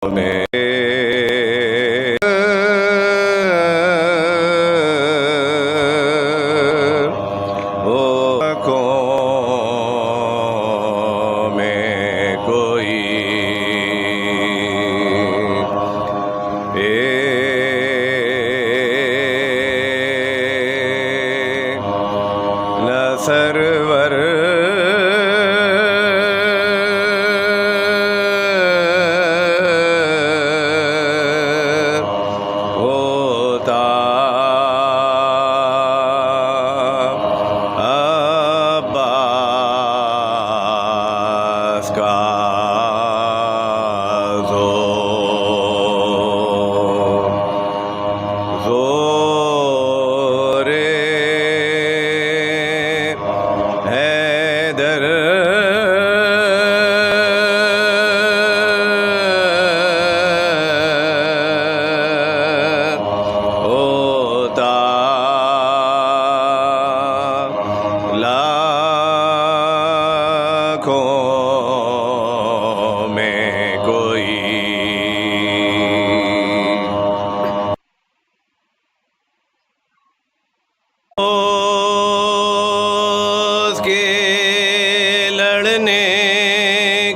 میں کوئی نہ سرور ہوتا عباس کا زور حیدر ہوتا لاکھوں میں کوئی اس کے لڑنے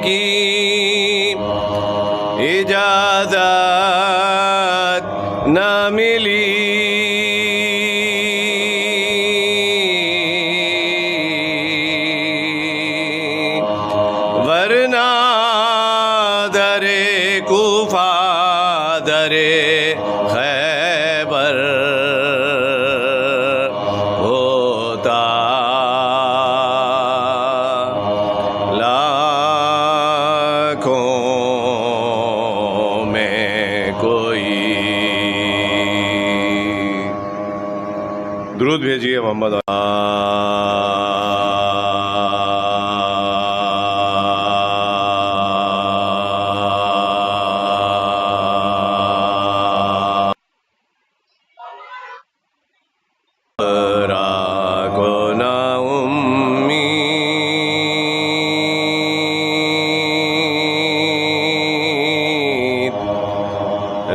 کی اجازت نہ ملی ورنہ در کوفہ در خیبر ہوتا لاکھوں میں کوئی. درود بھیجیے محمد.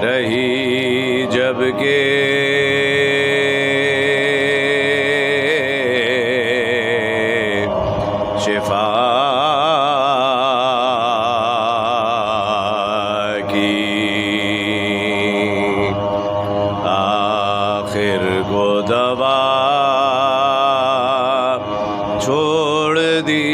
رہی جب کہ شفا کی آخر کو دوا چھوڑ دی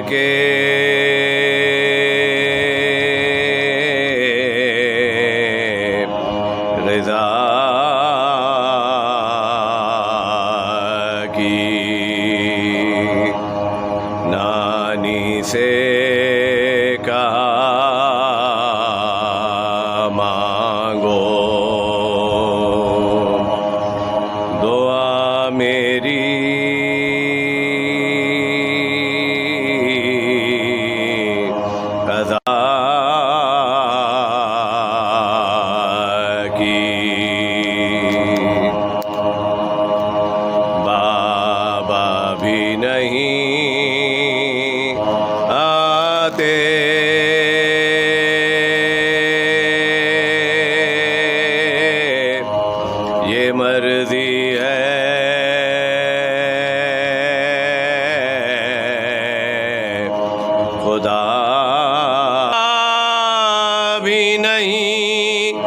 کے رضا کی نانی سے کہا مانگو دعا میری بابا بھی نہیں آتے یہ مرضی ہے خدا بھی نہیں.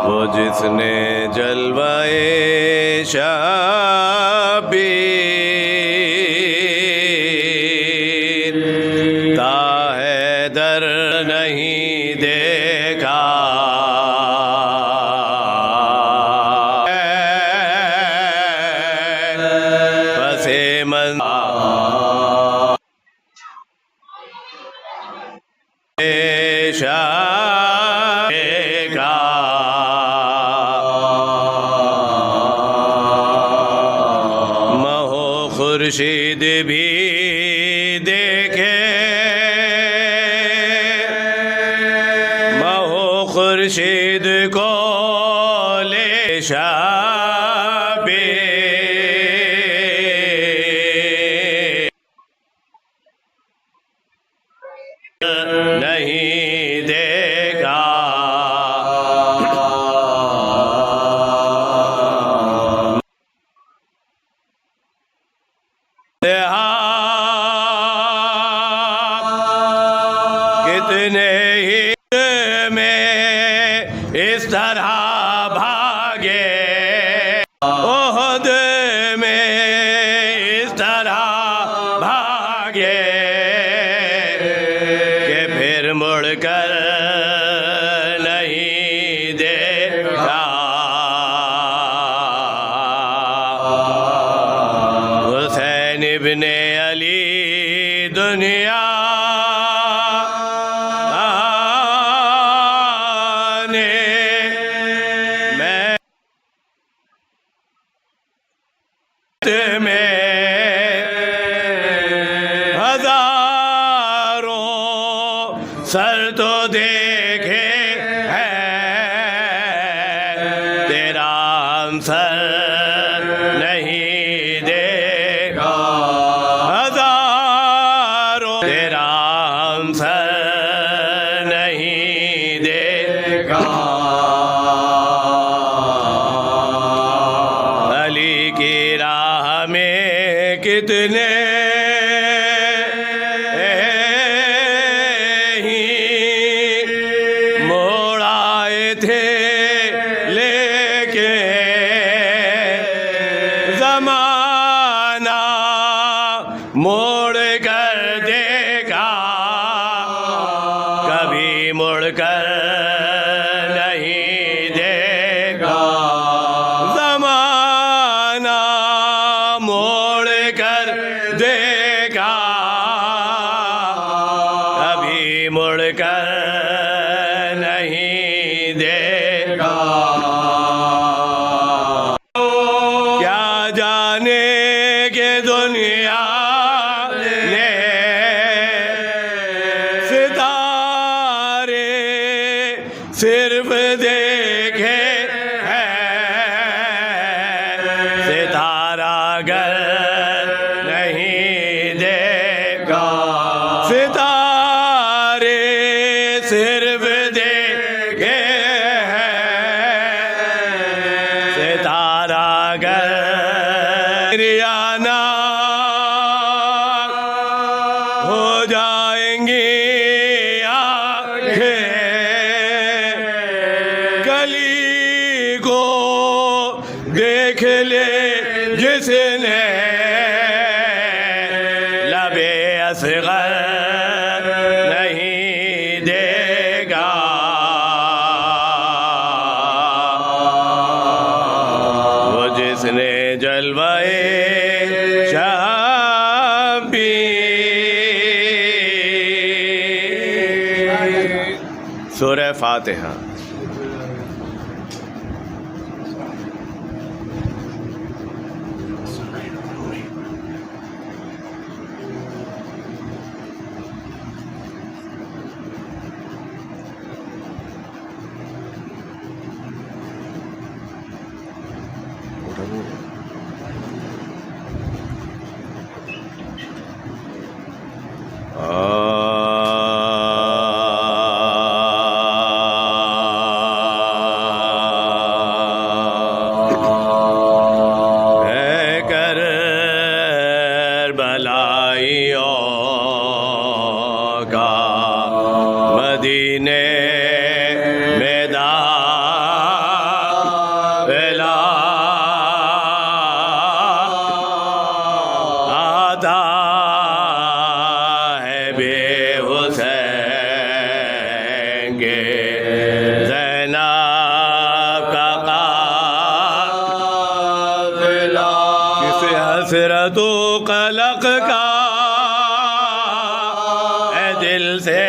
وہ جس نے جلوائے شبیر تا حیدر نہیں دیکھا پسِ منظر کا خورشید بھی دیکھے مہو خورشید کو لے شب نہیں دیکھا کتنے ہی میں اس طرح بھاگے عہد میں اس طرح بھاگے کہ پھر مڑ کر نہیں دیکھا حسین ابن علی دنیا سر تو دیکھے ہے تیرا ہم سر نہیں دیکھا ہزاروں تیرا ہم سر نہیں دیکھا علی کی راہ میں کتنے زمانہ موڑ کر دیکھا کبھی مڑ کر نہیں دیکھا زمانہ موڑ کر دیکھا کبھی مڑ کر نہیں دیکھا دنیا نے ستارے صرف دیکھے ہیں ستارہ گر نہیں دیکھا ستارے صرف دیکھے ہیں ستارہ گر ہو جائیں گی آنکھیں گلی کو دیکھ لے جس نے لبے اصغر نہیں دیکھا وہ جس نے جلوائے سورہ فاتحہ مدینے میں داخلہ آتا ہے بے حسین کے زینب کا قافلہ کس حسرت و قلق کا ہے دل سے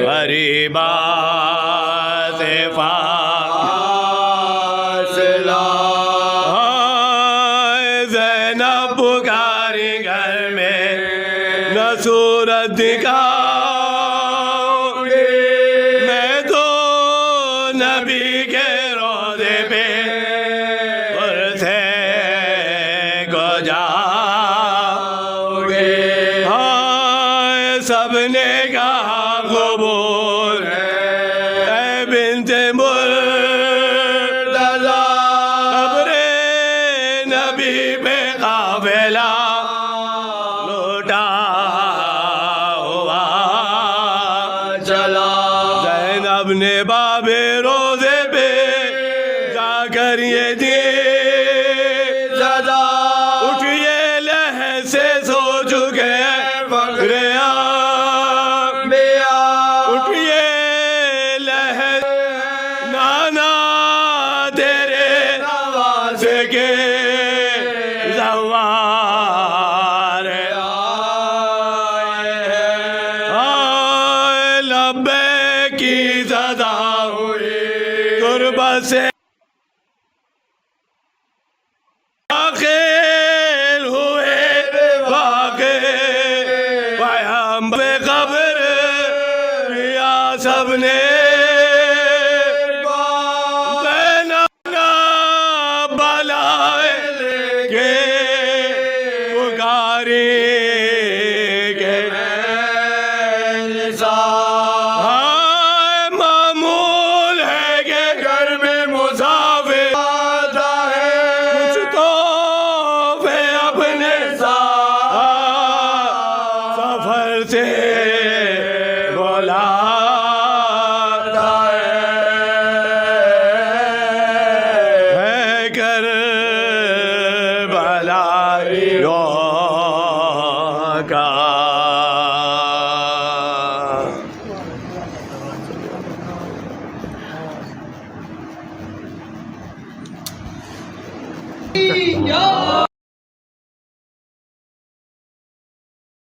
غریبا سے فاصلہ زینب پکاری گھر میں نہ صورت دکھاؤ میں تو نبی کے روضے پہ عرصے کو جاؤ گے سب نے کہا قبول اے بنت مرتضی قبر نبی پہ قافلہ لوٹا ہوا چلا زینب نے باب روزے پہ جا کر یہ دی زدہ اٹھئے لہر سے سو چکے فخر بیا اٹھئے لہر نانا تیرے نوازے کے زوار آئے لبے کی صدا ہوئی غربت سے داخل ہوئے واقع پیغمبر قبر کیا سب نے بلائے کے پکاری کے معمول ہے کہ گھر میں مسافر آتا ہے کچھ تو میں اپنے ساتھ سفر سے بلاتا ہے کربلا کا